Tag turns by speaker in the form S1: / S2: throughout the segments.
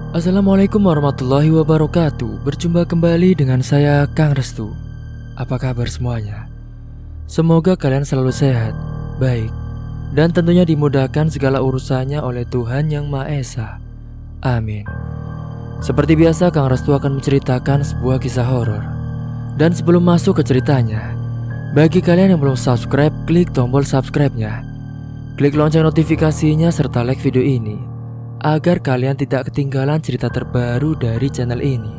S1: Assalamualaikum warahmatullahi wabarakatuh. Berjumpa kembali dengan saya, Kang Restu. Apa kabar semuanya? Semoga kalian selalu sehat, baik, dan tentunya dimudahkan segala urusannya oleh Tuhan Yang Maha Esa. Amin. Seperti biasa, Kang Restu akan menceritakan sebuah kisah horor. Dan sebelum masuk ke ceritanya, bagi kalian yang belum subscribe, klik tombol subscribe-nya, klik lonceng notifikasinya, serta like video ini agar kalian tidak ketinggalan cerita terbaru dari channel ini.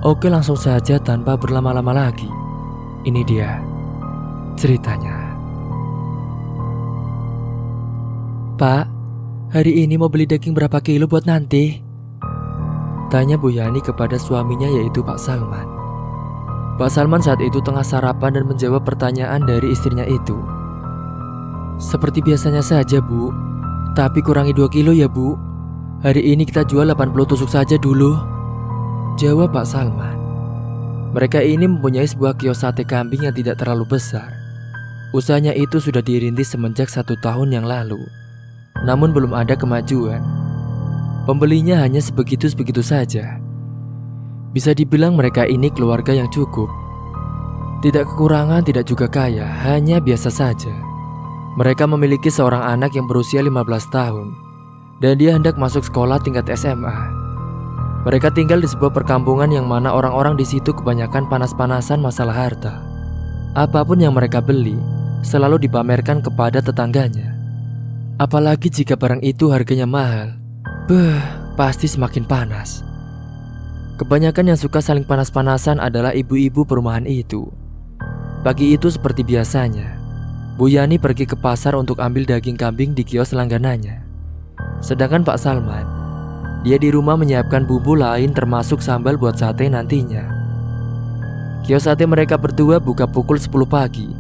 S1: Oke, langsung saja tanpa berlama-lama lagi. Ini dia ceritanya. Pak, hari ini mau beli daging berapa kilo buat nanti? Tanya Bu Yani kepada suaminya, yaitu Pak Salman. Pak Salman saat itu tengah sarapan dan menjawab pertanyaan dari istrinya itu. Seperti biasanya saja, Bu. Tapi kurangi 2 kilo ya, Bu. Hari ini kita jual 80 tusuk saja dulu, jawab Pak Salman. Mereka ini mempunyai sebuah kios sate kambing yang tidak terlalu besar. Usahanya itu sudah dirintis semenjak 1 tahun yang lalu, namun belum ada kemajuan. Pembelinya hanya sebegitu-sebegitu saja. Bisa dibilang mereka ini keluarga yang cukup. Tidak kekurangan, tidak juga kaya, hanya biasa saja. Mereka memiliki seorang anak yang berusia 15 tahun dan dia hendak masuk sekolah tingkat SMA. Mereka tinggal di sebuah perkampungan yang mana orang-orang di situ kebanyakan panas-panasan masalah harta. Apapun yang mereka beli selalu dipamerkan kepada tetangganya. Apalagi jika barang itu harganya mahal, pasti semakin panas. Kebanyakan yang suka saling panas-panasan adalah ibu-ibu perumahan itu. Pagi itu seperti biasanya, Bu Yani pergi ke pasar untuk ambil daging kambing di kios langganannya. Sedangkan Pak Salman, dia di rumah menyiapkan bumbu lain termasuk sambal buat sate nantinya. Kios sate mereka berdua buka pukul 10 pagi.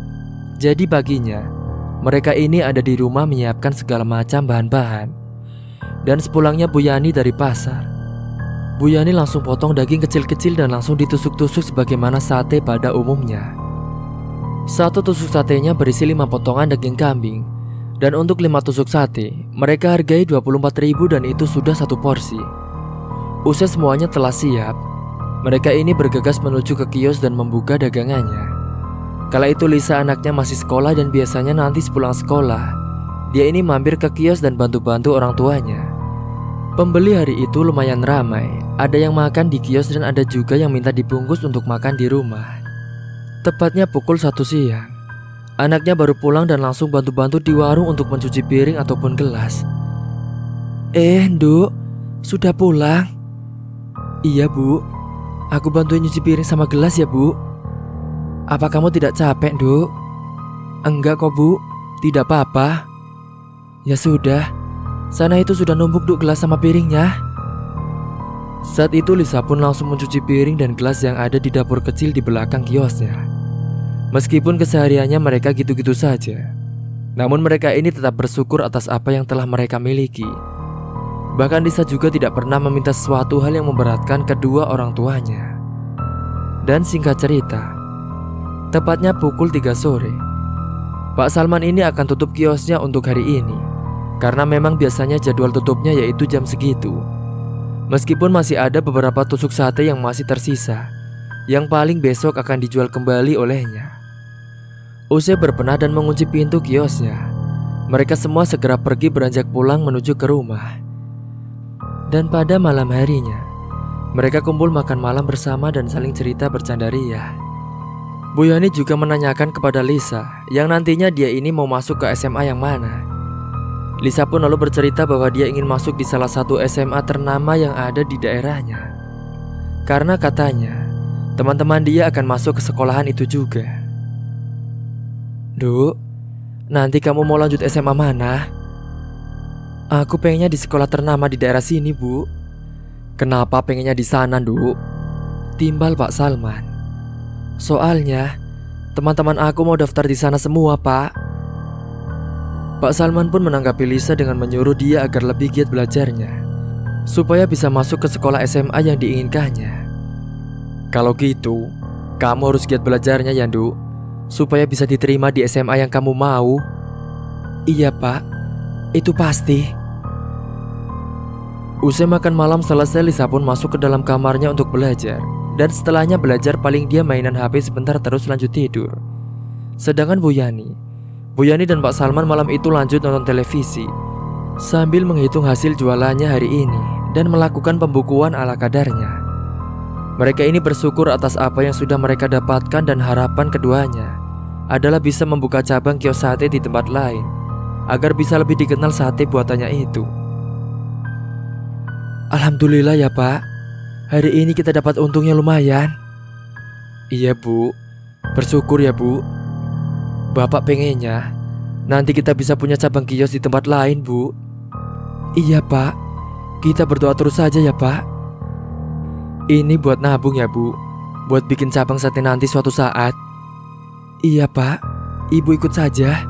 S1: Jadi paginya, mereka ini ada di rumah menyiapkan segala macam bahan-bahan. Dan sepulangnya Bu Yani dari pasar, Bu Yani langsung potong daging kecil-kecil dan langsung ditusuk-tusuk sebagaimana sate pada umumnya. Satu tusuk satenya berisi 5 potongan daging kambing. Dan untuk 5 tusuk sate, mereka hargai 24.000 dan itu sudah 1 porsi. Usai semuanya telah siap, mereka ini bergegas menuju ke kios dan membuka dagangannya. Kala itu Lisa anaknya masih sekolah dan biasanya nanti sepulang sekolah, dia ini mampir ke kios dan bantu-bantu orang tuanya. Pembeli hari itu lumayan ramai, ada yang makan di kios dan ada juga yang minta dibungkus untuk makan di rumah. Tepatnya pukul 1 siang, anaknya baru pulang dan langsung bantu-bantu di warung untuk mencuci piring ataupun gelas. Nduk, sudah pulang? Iya, Bu. Aku bantuin nyuci piring sama gelas ya, Bu. Apa kamu tidak capek, Nduk? Enggak kok, Bu. Tidak apa-apa. Ya sudah, sana itu sudah numpuk, Nduk, gelas sama piringnya. Saat itu Lisa pun langsung mencuci piring dan gelas yang ada di dapur kecil di belakang kiosnya. Meskipun kesehariannya mereka gitu-gitu saja, namun mereka ini tetap bersyukur atas apa yang telah mereka miliki. Bahkan Lisa juga tidak pernah meminta sesuatu hal yang memberatkan kedua orang tuanya. Dan singkat cerita, tepatnya pukul 3 sore, Pak Salman ini akan tutup kiosnya untuk hari ini, karena memang biasanya jadwal tutupnya yaitu jam segitu. Meskipun masih ada beberapa tusuk sate yang masih tersisa, yang paling besok akan dijual kembali olehnya. Usai berbenah dan mengunci pintu kiosnya, mereka semua segera pergi beranjak pulang menuju ke rumah. Dan pada malam harinya, mereka kumpul makan malam bersama dan saling cerita bercanda ria. Bu Yani juga menanyakan kepada Lisa yang nantinya dia ini mau masuk ke SMA yang mana. Lisa pun lalu bercerita bahwa dia ingin masuk di salah satu SMA ternama yang ada di daerahnya. Karena katanya, teman-teman dia akan masuk ke sekolahan itu juga. Duk, nanti kamu mau lanjut SMA mana? Aku pengennya di sekolah ternama di daerah sini, Bu. Kenapa pengennya di sana, Duk? Timbal Pak Salman. Soalnya, teman-teman aku mau daftar di sana semua, Pak. Pak Salman pun menanggapi Lisa dengan menyuruh dia agar lebih giat belajarnya, supaya bisa masuk ke sekolah SMA yang diinginkannya. Kalau gitu, kamu harus giat belajarnya ya, Nduk, supaya bisa diterima di SMA yang kamu mau. Iya, Pak, itu pasti. Usai makan malam selesai, Lisa pun masuk ke dalam kamarnya untuk belajar. Dan setelahnya belajar paling dia mainan HP sebentar terus lanjut tidur. Sedangkan Bu Yani dan Pak Salman malam itu lanjut nonton televisi sambil menghitung hasil jualannya hari ini dan melakukan pembukuan ala kadarnya. Mereka ini bersyukur atas apa yang sudah mereka dapatkan dan harapan keduanya adalah bisa membuka cabang kios sate di tempat lain agar bisa lebih dikenal sate buatannya itu. Alhamdulillah ya Pak, hari ini kita dapat untungnya lumayan. Iya Bu, bersyukur ya Bu. Bapak pengennya nanti kita bisa punya cabang kios di tempat lain Bu. Iya Pak, kita berdoa terus saja ya Pak. Ini buat nabung ya Bu, buat bikin cabang sate nanti suatu saat. Iya Pak, Ibu ikut saja.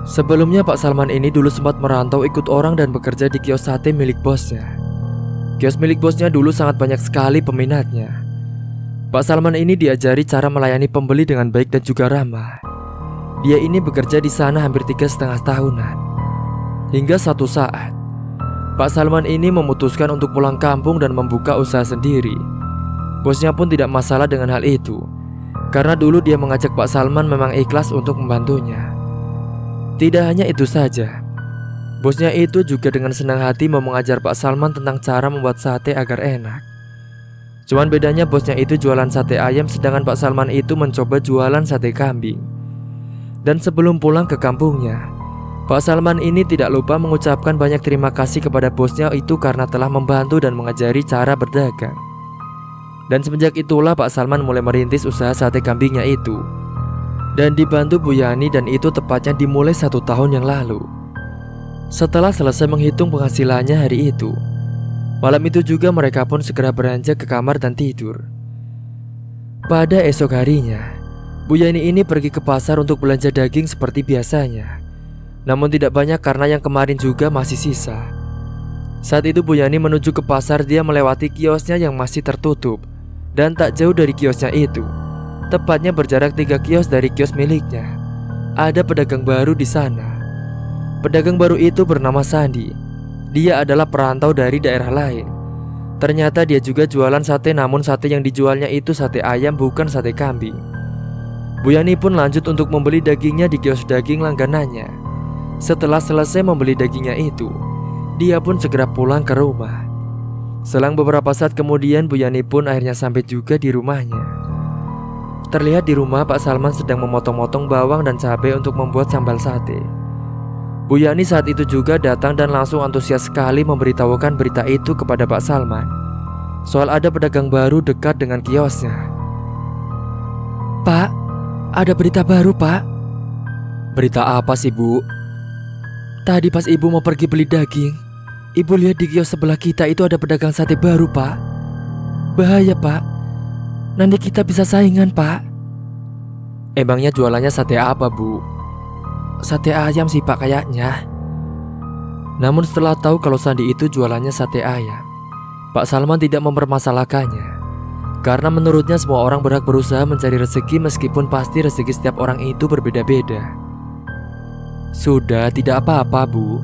S1: Sebelumnya Pak Salman ini dulu sempat merantau ikut orang dan bekerja di kios sate milik bosnya. Kios milik bosnya dulu sangat banyak sekali peminatnya. Pak Salman ini diajari cara melayani pembeli dengan baik dan juga ramah. Dia ini bekerja di sana hampir 3,5 tahunan. Hingga satu saat Pak Salman ini memutuskan untuk pulang kampung dan membuka usaha sendiri. Bosnya pun tidak masalah dengan hal itu, karena dulu dia mengajak Pak Salman memang ikhlas untuk membantunya. Tidak hanya itu saja, bosnya itu juga dengan senang hati mau mengajar Pak Salman tentang cara membuat sate agar enak. Cuman bedanya bosnya itu jualan sate ayam, sedangkan Pak Salman itu mencoba jualan sate kambing. Dan sebelum pulang ke kampungnya, Pak Salman ini tidak lupa mengucapkan banyak terima kasih kepada bosnya itu karena telah membantu dan mengajari cara berdagang. Dan semenjak itulah Pak Salman mulai merintis usaha sate kambingnya itu. Dan dibantu Bu Yani, dan itu tepatnya dimulai 1 tahun yang lalu. Setelah selesai menghitung penghasilannya hari itu, malam itu juga mereka pun segera beranjak ke kamar dan tidur. Pada esok harinya, Bu Yani ini pergi ke pasar untuk belanja daging seperti biasanya. Namun tidak banyak karena yang kemarin juga masih sisa. Saat itu Bu Yani menuju ke pasar, dia melewati kiosnya yang masih tertutup. Dan tak jauh dari kiosnya itu, tepatnya berjarak 3 kios dari kios miliknya, ada pedagang baru di sana. Pedagang baru itu bernama Sandi. Dia adalah perantau dari daerah lain. Ternyata dia juga jualan sate, namun sate yang dijualnya itu sate ayam, bukan sate kambing. Bu Yani pun lanjut untuk membeli dagingnya di kios daging langganannya. Setelah selesai membeli dagingnya itu, dia pun segera pulang ke rumah. Selang beberapa saat kemudian, Bu Yani pun akhirnya sampai juga di rumahnya. Terlihat di rumah Pak Salman sedang memotong-motong bawang dan cabai untuk membuat sambal sate. Bu Yani saat itu juga datang dan langsung antusias sekali memberitahukan berita itu kepada Pak Salman, soal ada pedagang baru dekat dengan kiosnya. Pak, ada berita baru Pak. Berita apa sih Bu? Tadi pas Ibu mau pergi beli daging, Ibu lihat di kios sebelah kita itu ada pedagang sate baru Pak. Bahaya Pak, nanti kita bisa saingan Pak. Emangnya jualannya sate apa Bu? Sate ayam sih Pak kayaknya. Namun setelah tahu kalau Sandi itu jualannya sate ayam, Pak Salman tidak mempermasalahkannya. Karena menurutnya semua orang berhak berusaha mencari rezeki, meskipun pasti rezeki setiap orang itu berbeda-beda. Sudah, tidak apa-apa Bu.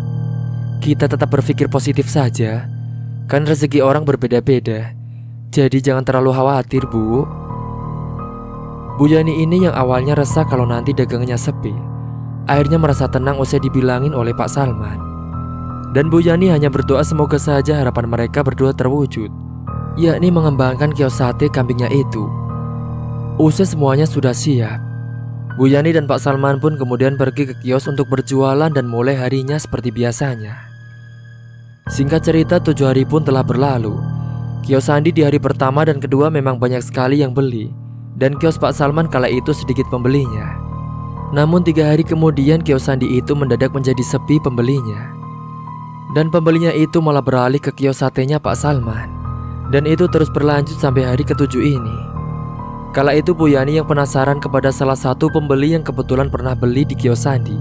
S1: Kita tetap berpikir positif saja. Kan rezeki orang berbeda-beda. Jadi jangan terlalu khawatir Bu. Bu Yani ini yang awalnya resah kalau nanti dagangnya sepi, akhirnya merasa tenang usai dibilangin oleh Pak Salman. Dan Bu Yani hanya berdoa semoga saja harapan mereka berdua terwujud, yakni mengembangkan kios sate kambingnya itu. Usai semuanya sudah siap, Bu Yani dan Pak Salman pun kemudian pergi ke kios untuk berjualan dan mulai harinya seperti biasanya. Singkat cerita, 7 hari pun telah berlalu. Kios Sandi di hari pertama dan kedua memang banyak sekali yang beli, dan kios Pak Salman kala itu sedikit pembelinya. Namun 3 hari kemudian kios Sandi itu mendadak menjadi sepi pembelinya. Dan pembelinya itu malah beralih ke kios satenya Pak Salman. Dan itu terus berlanjut sampai hari ke-7 ini. Kala itu Bu Yani yang penasaran kepada salah satu pembeli yang kebetulan pernah beli di kios Sandi.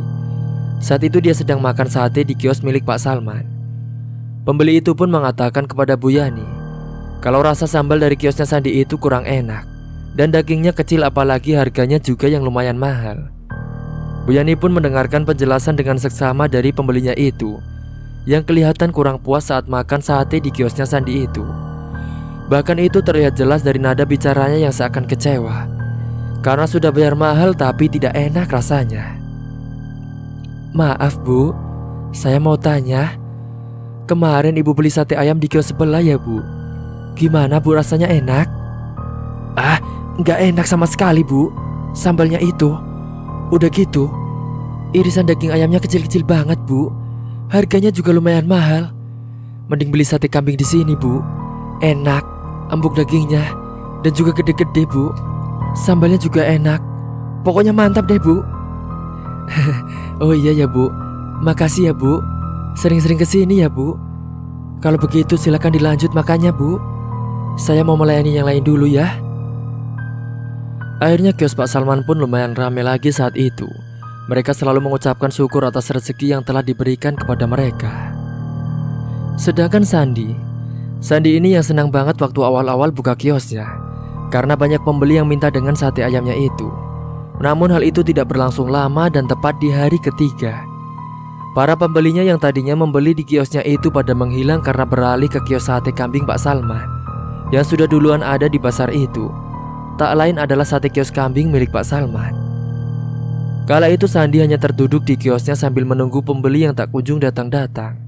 S1: Saat itu dia sedang makan sate di kios milik Pak Salman. Pembeli itu pun mengatakan kepada Bu Yani kalau rasa sambal dari kiosnya Sandi itu kurang enak, dan dagingnya kecil, apalagi harganya juga yang lumayan mahal. Bu Yani pun mendengarkan penjelasan dengan seksama dari pembelinya itu, yang kelihatan kurang puas saat makan sate di kiosnya Sandi itu. Bahkan itu terlihat jelas dari nada bicaranya yang seakan kecewa karena sudah bayar mahal tapi tidak enak rasanya. "Maaf Bu, saya mau tanya, kemarin Ibu beli sate ayam di kios sebelah ya Bu? Gimana Bu, rasanya enak?" "Ah, nggak enak sama sekali Bu. Sambalnya itu, udah gitu irisan daging ayamnya kecil-kecil banget Bu. Harganya juga lumayan mahal. Mending beli sate kambing di sini Bu. Enak, empuk dagingnya, dan juga gede-gede Bu. Sambalnya juga enak. Pokoknya mantap deh Bu." "Oh iya ya Bu, makasih ya Bu. Sering-sering kesini ya Bu. Kalau begitu silakan dilanjut makannya Bu. Saya mau melayani yang lain dulu ya." Akhirnya kios Pak Salman pun lumayan ramai lagi saat itu. Mereka selalu mengucapkan syukur atas rezeki yang telah diberikan kepada mereka. Sedangkan Sandi ini yang senang banget waktu awal-awal buka kiosnya, karena banyak pembeli yang minta dengan sate ayamnya itu. Namun hal itu tidak berlangsung lama dan tepat di hari ketiga, para pembelinya yang tadinya membeli di kiosnya itu pada menghilang karena beralih ke kios sate kambing Pak Salman yang sudah duluan ada di pasar itu. Tak lain adalah sate kios kambing milik Pak Salman. Kala itu Sandi hanya terduduk di kiosnya sambil menunggu pembeli yang tak kunjung datang-datang.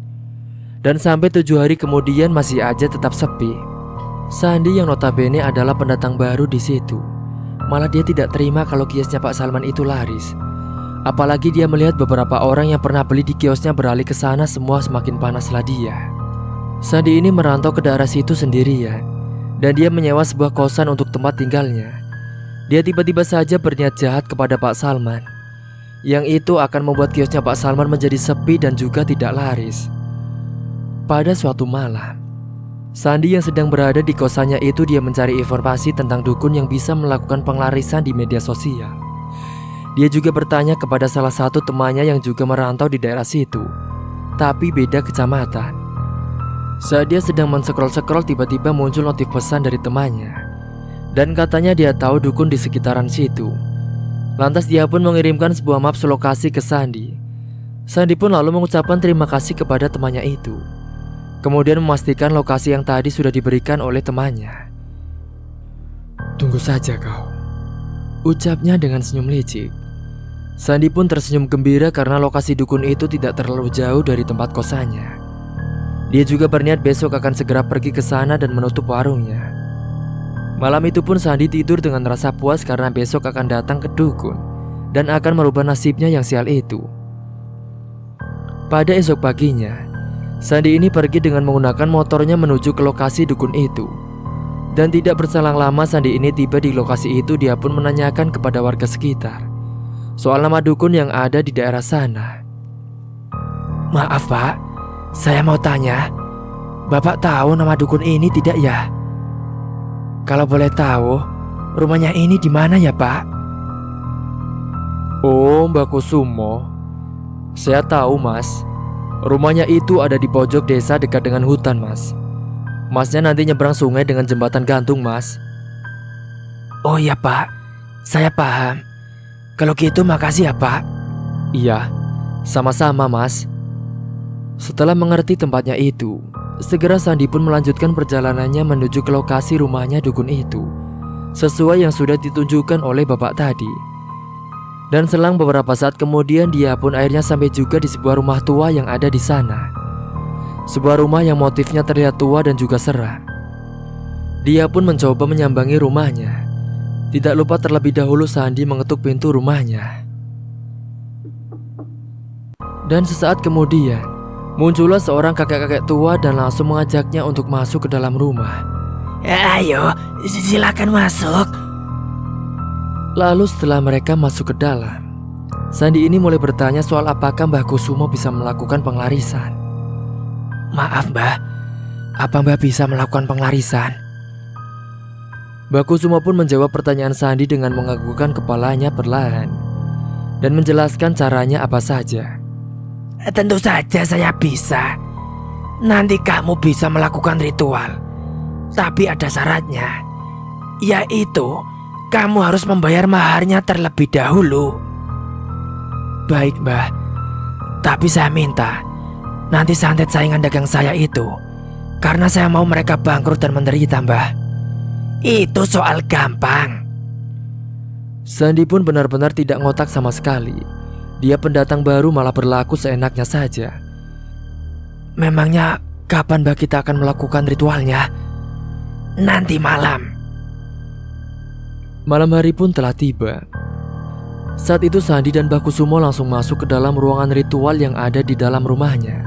S1: Dan sampai 7 hari kemudian masih aja tetap sepi. Sandi yang notabene adalah pendatang baru di situ, malah dia tidak terima kalau kiosnya Pak Salman itu laris. Apalagi dia melihat beberapa orang yang pernah beli di kiosnya beralih ke sana, semua semakin panaslah dia. Sandi ini merantau ke daerah situ sendirian, dan dia menyewa sebuah kosan untuk tempat tinggalnya. Dia tiba-tiba saja berniat jahat kepada Pak Salman, yang itu akan membuat kiosnya Pak Salman menjadi sepi dan juga tidak laris. Pada suatu malam, Sandi yang sedang berada di kosannya itu, dia mencari informasi tentang dukun yang bisa melakukan penglarisan di media sosial. Dia juga bertanya kepada salah satu temannya yang juga merantau di daerah situ, tapi beda kecamatan. Saat dia sedang men-scroll-scroll, tiba-tiba muncul notif pesan dari temannya, dan katanya dia tahu dukun di sekitaran situ. Lantas dia pun mengirimkan sebuah maps lokasi ke Sandi. Sandi pun lalu mengucapkan terima kasih kepada temannya itu, kemudian memastikan lokasi yang tadi sudah diberikan oleh temannya. "Tunggu saja kau," ucapnya dengan senyum licik. Sandi pun tersenyum gembira karena lokasi dukun itu tidak terlalu jauh dari tempat kosannya. Dia juga berniat besok akan segera pergi ke sana dan menutup warungnya. Malam itu pun Sandi tidur dengan rasa puas karena besok akan datang ke dukun dan akan merubah nasibnya yang sial itu. Pada esok paginya, Sandi ini pergi dengan menggunakan motornya menuju ke lokasi dukun itu. Dan tidak berselang lama Sandi ini tiba di lokasi itu. Dia pun menanyakan kepada warga sekitar soal nama dukun yang ada di daerah sana. "Maaf Pak, saya mau tanya, Bapak tahu nama dukun ini tidak ya? Kalau boleh tahu, rumahnya ini di mana ya Pak?" "Oh, Mbak Kusumo, saya tahu Mas. Rumahnya itu ada di pojok desa dekat dengan hutan Mas. Masnya nanti nyebrang sungai dengan jembatan gantung Mas." "Oh iya Pak, saya paham. Kalau gitu makasih ya Pak." "Iya, sama-sama Mas." Setelah mengerti tempatnya itu, segera Sandi pun melanjutkan perjalanannya menuju ke lokasi rumahnya dukun itu, sesuai yang sudah ditunjukkan oleh bapak tadi. Dan selang beberapa saat kemudian dia pun akhirnya sampai juga di sebuah rumah tua yang ada di sana. Sebuah rumah yang motifnya terlihat tua dan juga seram. Dia pun mencoba menyambangi rumahnya. Tidak lupa terlebih dahulu Sandi mengetuk pintu rumahnya. Dan sesaat kemudian muncullah seorang kakek-kakek tua dan langsung mengajaknya untuk masuk ke dalam rumah.
S2: "Ayo, silakan masuk."
S1: Lalu setelah mereka masuk ke dalam, Sandi ini mulai bertanya soal apakah Mbah Kusumo bisa melakukan penglarisan.
S2: "Maaf Mbah, apa Mbah bisa melakukan penglarisan?"
S1: Mbah Kusumo pun menjawab pertanyaan Sandi dengan menganggukkan kepalanya perlahan dan menjelaskan caranya apa saja.
S2: "Tentu saja saya bisa. Nanti kamu bisa melakukan ritual. Tapi ada syaratnya, yaitu kamu harus membayar maharnya terlebih dahulu."
S1: "Baik Mbah,
S2: tapi saya minta nanti santet saingan dagang saya itu, karena saya mau mereka bangkrut dan menderita, Mbah. Itu soal gampang.
S1: Sandi pun benar-benar tidak ngotak sama sekali. Dia pendatang baru malah berlaku seenaknya saja.
S2: Memangnya kapan Mbah kita akan melakukan ritualnya? Nanti malam.
S1: Malam hari pun telah tiba. Saat itu Sandi dan Mbah Kusumo langsung masuk ke dalam ruangan ritual yang ada di dalam rumahnya.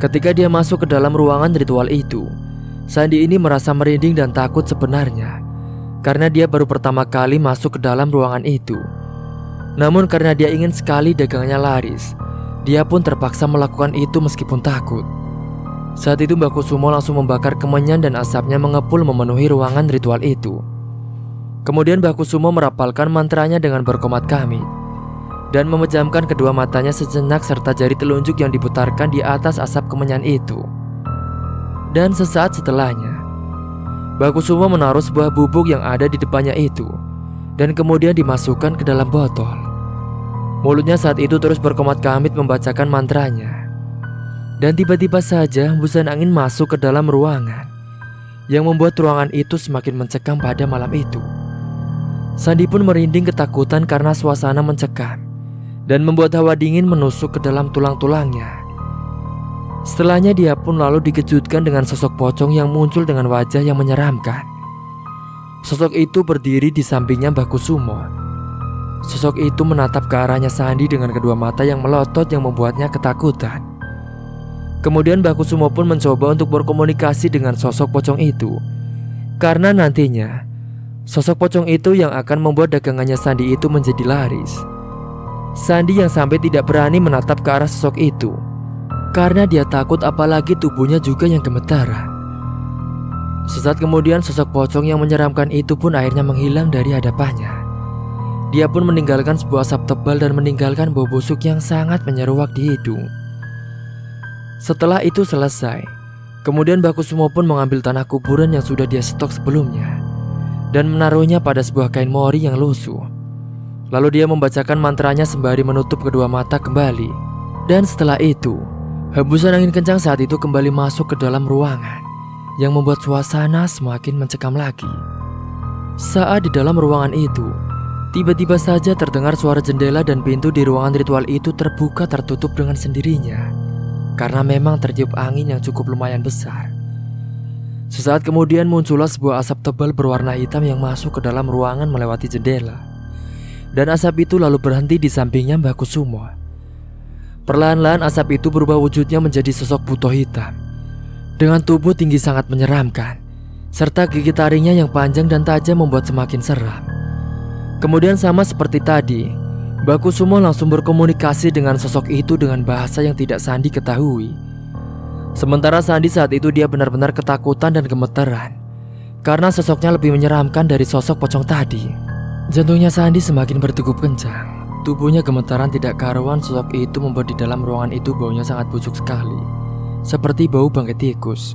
S1: Ketika dia masuk ke dalam ruangan ritual itu, Sandi ini merasa merinding dan takut sebenarnya, karena dia baru pertama kali masuk ke dalam ruangan itu. Namun karena dia ingin sekali dagangannya laris, dia pun terpaksa melakukan itu meskipun takut. Saat itu Mbah Kusumo langsung membakar kemenyan dan asapnya mengepul memenuhi ruangan ritual itu. Kemudian Mbah Kusumo merapalkan mantranya dengan berkomat kamit dan memejamkan kedua matanya sejenak serta jari telunjuk yang diputarkan di atas asap kemenyan itu. Dan sesaat setelahnya, Mbah Kusumo menaruh sebuah bubuk yang ada di depannya itu dan kemudian dimasukkan ke dalam botol. Mulutnya saat itu terus berkomat kamit membacakan mantranya. Dan tiba-tiba saja hembusan angin masuk ke dalam ruangan yang membuat ruangan itu semakin mencekam pada malam itu. Sandi pun merinding ketakutan karena suasana mencekam dan membuat hawa dingin menusuk ke dalam tulang-tulangnya. Setelahnya dia pun lalu dikejutkan dengan sosok pocong yang muncul dengan wajah yang menyeramkan. Sosok itu berdiri di sampingnya Mbah Kusumo. Sosok itu menatap ke arahnya Sandi dengan kedua mata yang melotot yang membuatnya ketakutan. Kemudian Mbah Kusumo pun mencoba untuk berkomunikasi dengan sosok pocong itu, karena nantinya sosok pocong itu yang akan membuat dagangannya Sandi itu menjadi laris. Sandi yang sampai tidak berani menatap ke arah sosok itu, karena dia takut apalagi tubuhnya juga yang gemetaran. Sesaat kemudian sosok pocong yang menyeramkan itu pun akhirnya menghilang dari hadapannya. Dia pun meninggalkan sebuah asap tebal dan meninggalkan bau busuk yang sangat menyeruak di hidung. Setelah itu selesai, kemudian Mbah Kusumo pun mengambil tanah kuburan yang sudah dia stok sebelumnya dan menaruhnya pada sebuah kain mori yang lusuh. Lalu dia membacakan mantranya sembari menutup kedua mata kembali. Dan setelah itu, hembusan angin kencang saat itu kembali masuk ke dalam ruangan yang membuat suasana semakin mencekam lagi. Saat di dalam ruangan itu, tiba-tiba saja terdengar suara jendela dan pintu di ruangan ritual itu terbuka tertutup dengan sendirinya, karena memang tertiup angin yang cukup lumayan besar. Sesaat kemudian muncullah sebuah asap tebal berwarna hitam yang masuk ke dalam ruangan melewati jendela. Dan asap itu lalu berhenti di sampingnya Mbah Kusumo. Perlahan-lahan asap itu berubah wujudnya menjadi sosok buto hitam dengan tubuh tinggi sangat menyeramkan, serta gigi taringnya yang panjang dan tajam membuat semakin seram. Kemudian sama seperti tadi, Mbah Kusumo langsung berkomunikasi dengan sosok itu dengan bahasa yang tidak Sandi ketahui. Sementara Sandi saat itu dia benar-benar ketakutan dan gemeteran karena sosoknya lebih menyeramkan dari sosok pocong tadi. Jantungnya Sandi semakin berdegup kencang. Tubuhnya gemetaran tidak karuan. Sosok itu membuat di dalam ruangan itu baunya sangat busuk sekali, seperti bau bangkai tikus.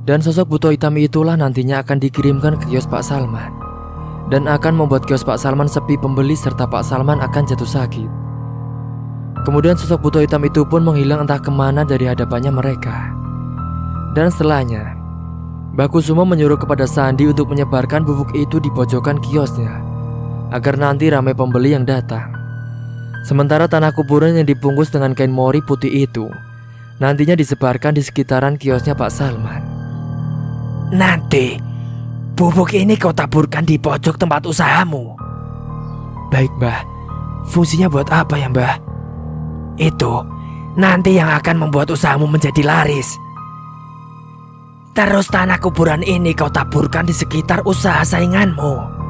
S1: Dan sosok buto hitam itulah nantinya akan dikirimkan ke kios Pak Salman dan akan membuat kios Pak Salman sepi pembeli serta Pak Salman akan jatuh sakit. Kemudian sosok buto hitam itu pun menghilang entah kemana dari hadapannya mereka. Dan setelahnya, Mbah Kusumo menyuruh kepada Sandi untuk menyebarkan bubuk itu di pojokan kiosnya agar nanti ramai pembeli yang datang. Sementara tanah kuburan yang dibungkus dengan kain mori putih itu nantinya disebarkan di sekitaran kiosnya Pak Salman.
S2: Nanti bubuk ini kau taburkan di pojok tempat usahamu. Baik, Mbah. Fungsinya buat apa ya, Mbah? Itu nanti yang akan membuat usahamu menjadi laris. Terus tanah kuburan ini kau taburkan di sekitar usaha sainganmu.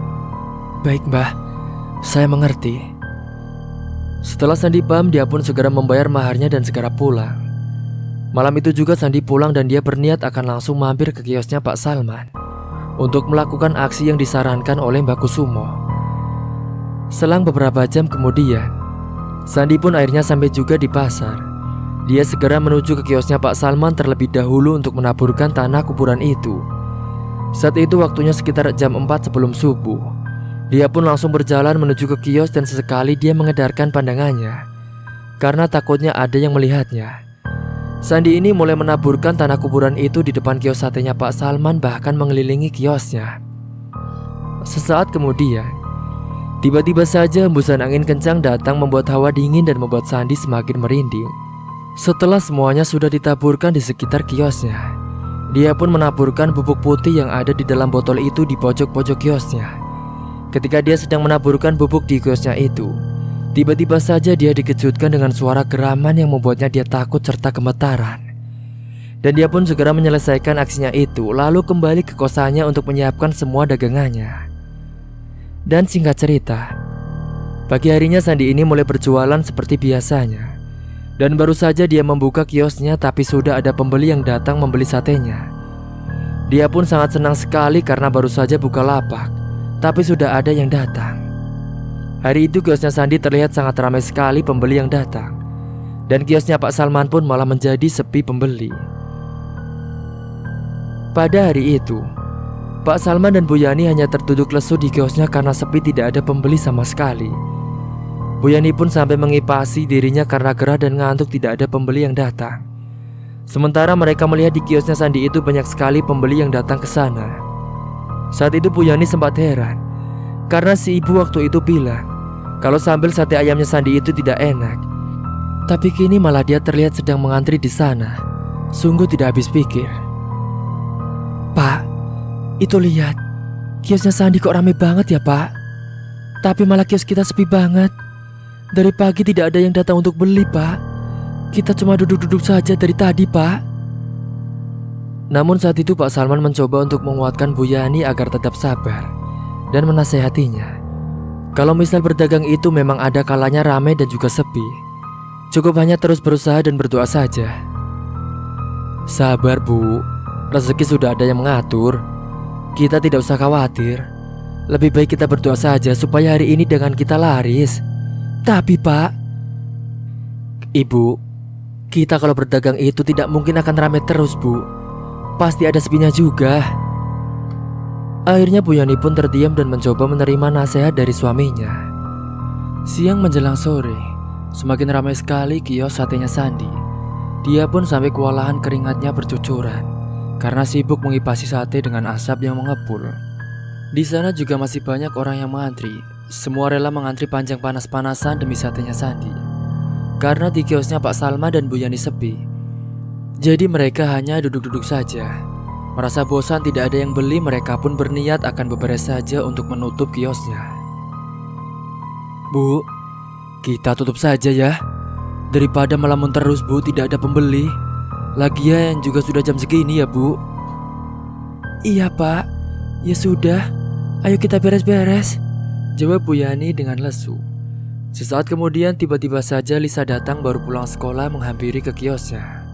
S1: Baik, Mbah. Saya mengerti. Setelah Sandi paham, dia pun segera membayar maharnya dan segera pulang. Malam itu juga Sandi pulang dan dia berniat akan langsung mampir ke kiosnya Pak Salman untuk melakukan aksi yang disarankan oleh Mbah Kusumo. Selang beberapa jam kemudian, Sandi pun akhirnya sampai juga di pasar. Dia segera menuju ke kiosnya Pak Salman terlebih dahulu untuk menaburkan tanah kuburan itu. Saat itu waktunya sekitar jam 4 sebelum subuh. Dia pun langsung berjalan menuju ke kios dan sesekali dia mengedarkan pandangannya karena takutnya ada yang melihatnya. Sandi ini mulai menaburkan tanah kuburan itu di depan kios satenya Pak Salman, bahkan mengelilingi kiosnya. Sesaat kemudian, tiba-tiba saja hembusan angin kencang datang membuat hawa dingin dan membuat Sandi semakin merinding. Setelah semuanya sudah ditaburkan di sekitar kiosnya, dia pun menaburkan bubuk putih yang ada di dalam botol itu di pojok-pojok kiosnya. Ketika dia sedang menaburkan bubuk di kiosnya itu, tiba-tiba saja dia dikejutkan dengan suara geraman yang membuatnya dia takut serta gemetaran. Dan dia pun segera menyelesaikan aksinya itu, lalu kembali ke kosannya untuk menyiapkan semua dagangannya. Dan singkat cerita, pagi harinya Sandi ini mulai berjualan seperti biasanya. Dan baru saja dia membuka kiosnya, tapi sudah ada pembeli yang datang membeli satenya. Dia pun sangat senang sekali karena baru saja buka lapak, tapi sudah ada yang datang. Hari itu kiosnya Sandi terlihat sangat ramai sekali pembeli yang datang. Dan kiosnya Pak Salman pun malah menjadi sepi pembeli. Pada hari itu, Pak Salman dan Bu Yani hanya terduduk lesu di kiosnya karena sepi, tidak ada pembeli sama sekali. Bu Yani pun sampai mengipasi dirinya karena gerah dan ngantuk, tidak ada pembeli yang datang. Sementara mereka melihat di kiosnya Sandi itu banyak sekali pembeli yang datang ke sana. Saat itu Bu Yani sempat heran karena si ibu waktu itu bilang kalau sambal sate ayamnya Sandi itu tidak enak. Tapi kini malah dia terlihat sedang mengantri di sana. Sungguh tidak habis pikir. Pak, itu lihat, kiosnya Sandi kok ramai banget ya Pak. Tapi malah kios kita sepi banget. Dari pagi tidak ada yang datang untuk beli Pak. Kita cuma duduk-duduk saja dari tadi Pak. Namun saat itu Pak Salman mencoba untuk menguatkan Bu Yani agar tetap sabar dan menasehatinya. Kalau misal berdagang itu memang ada kalanya ramai dan juga sepi. Cukup hanya terus berusaha dan berdoa saja. Sabar Bu, rezeki sudah ada yang mengatur. Kita tidak usah khawatir. Lebih baik kita berdoa saja supaya hari ini dagangan kita laris. Tapi Pak, Ibu, kita kalau berdagang itu tidak mungkin akan ramai terus Bu. Pasti ada sepinya juga. Akhirnya Bu Yani pun terdiam dan mencoba menerima nasihat dari suaminya. Siang menjelang sore, semakin ramai sekali kios satenya Sandi. Dia pun sampai kewalahan, keringatnya bercucuran karena sibuk mengipasi sate dengan asap yang mengepul. Di sana juga masih banyak orang yang mengantri. Semua rela mengantri panjang panas-panasan demi satenya Sandi. Karena di kiosnya Pak Salma dan Bu Yani sepi, jadi mereka hanya duduk-duduk saja. Merasa bosan tidak ada yang beli, mereka pun berniat akan beberes saja untuk menutup kiosnya. Bu, kita tutup saja ya. Daripada melamun terus Bu, tidak ada pembeli. Lagian juga sudah jam segini ya Bu. Iya Pak, ya sudah, ayo kita beres-beres, jawab Bu Yani dengan lesu. Sesaat kemudian tiba-tiba saja Lisa datang baru pulang sekolah menghampiri ke kiosnya.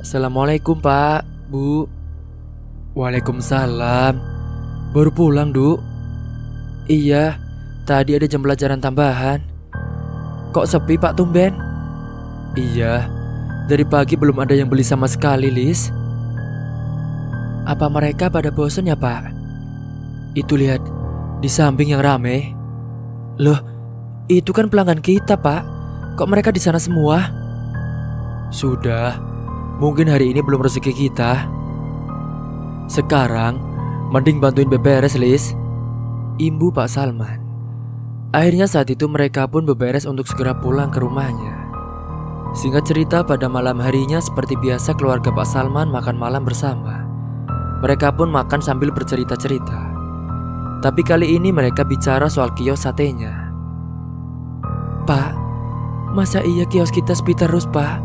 S1: Assalamualaikum Pak, Bu. Waalaikumsalam. Baru pulang, Du? Iya, tadi ada jam pelajaran tambahan. Kok sepi Pak tumben? Iya, dari pagi belum ada yang beli sama sekali, Lis. Apa mereka pada bosan ya Pak? Itu lihat, di samping yang rame. Loh, itu kan pelanggan kita Pak. Kok mereka di sana semua? Sudah, mungkin hari ini belum rezeki kita. Sekarang, mending bantuin beberes, Lis, imbu Pak Salman. Akhirnya saat itu mereka pun beberes untuk segera pulang ke rumahnya. Singkat cerita, pada malam harinya seperti biasa keluarga Pak Salman makan malam bersama. Mereka pun makan sambil bercerita-cerita. Tapi kali ini mereka bicara soal kios satenya. Pak, masa iya kios kita sepi terus Pak?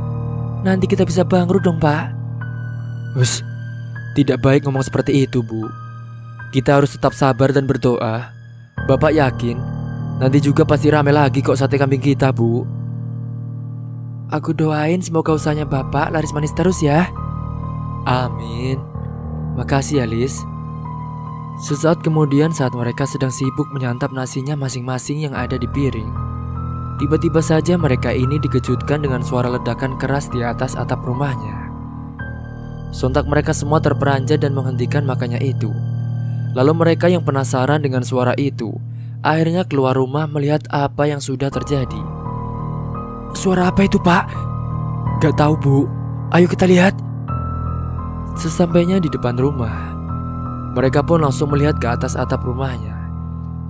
S1: Nanti kita bisa bangkrut dong Pak. Wes, tidak baik ngomong seperti itu Bu. Kita harus tetap sabar dan berdoa. Bapak yakin nanti juga pasti rame lagi kok sate kambing kita Bu. Aku doain semoga usahanya Bapak laris manis terus ya. Amin. Makasih ya Lis. Sesaat kemudian saat mereka sedang sibuk menyantap nasinya masing-masing yang ada di piring, tiba-tiba saja mereka ini dikejutkan dengan suara ledakan keras di atas atap rumahnya. Sontak mereka semua terperanjat dan menghentikan makannya itu. Lalu mereka yang penasaran dengan suara itu akhirnya keluar rumah melihat apa yang sudah terjadi. Suara apa itu Pak? Gak tahu Bu, ayo kita lihat. Sesampainya di depan rumah, mereka pun langsung melihat ke atas atap rumahnya.